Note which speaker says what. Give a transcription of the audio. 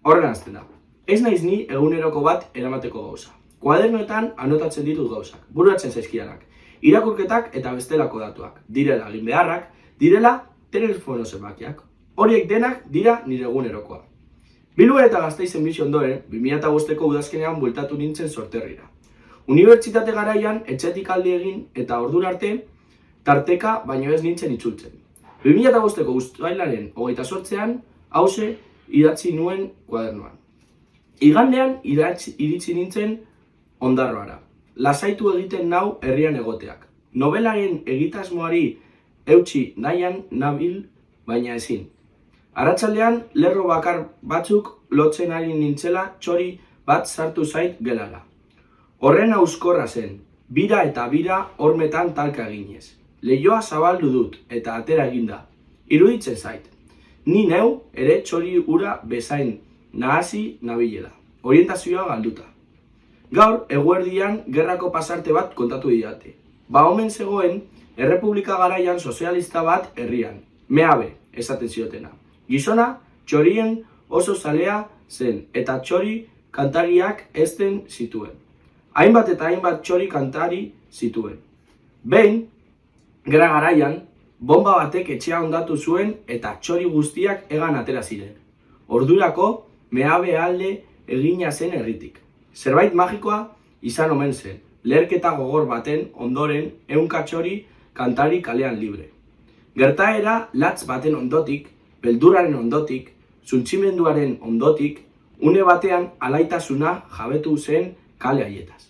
Speaker 1: Horren hasten da. Ez naiz ni eguneroko bat eramateko gauza. Kuadernoetan anotatzen ditut gauzak, buruatzen zaizkidanak. Irakurketak eta bestelako datuak. Direla egin beharrak, direla telefono zenbakiak. Horiek denak dira nire egunerokoa. Bilbo eta Gasteizen bizi ondoren, 2005ko udazkenean bueltatu nintzen sorterrira. Unibertsitate garaian etxetik alde egin eta ordura arte tarteka baino ez nintzen itzultzen. 2005ko uztailaren 28an hauxe idatzi nuen kuadernoan. Igandean iritsi nintzen Ondarroara. Lasaitu egiten nau herrian egoteak. Nobelaren egitasmoari eutsi nahian nabil, baina ezin. Arratsaldean lerro bakar batzuk lotzen ari nintzela txori bat sartu zait gelara. Horren auskorra zen, bira eta bira hormetan talka eginez. Leihoa zabaldu dut eta atera eginda. Iruditzen zait. Ni neu ere txori ura bezain nahasi nabilela. Orientazioa galduta. Gaur, eguerdian gerrako pasarte bat kontatu didate. Omen zegoen, errepublika garaian sozialista bat herrian. Meabe, esaten ziotena. Gizona, txorien oso zalea zen, eta txori kantariak ezten zituen. Hainbat eta hainbat txori kantari zituen. Behin, gerra garaian, bomba batek etxea hondatu zuen eta txori guztiak hegan atera ziren. Ordurako, Meabe alde egina zen herritik. Zerbait magikoa izan omen zen, leherketa gogor baten ondoren 100 txori kantari kalean libre. Gertaera latz baten ondotik, beldurraren ondotik, zuntzimenduaren ondotik, une batean alaitasuna jabetu zen kale haietaz.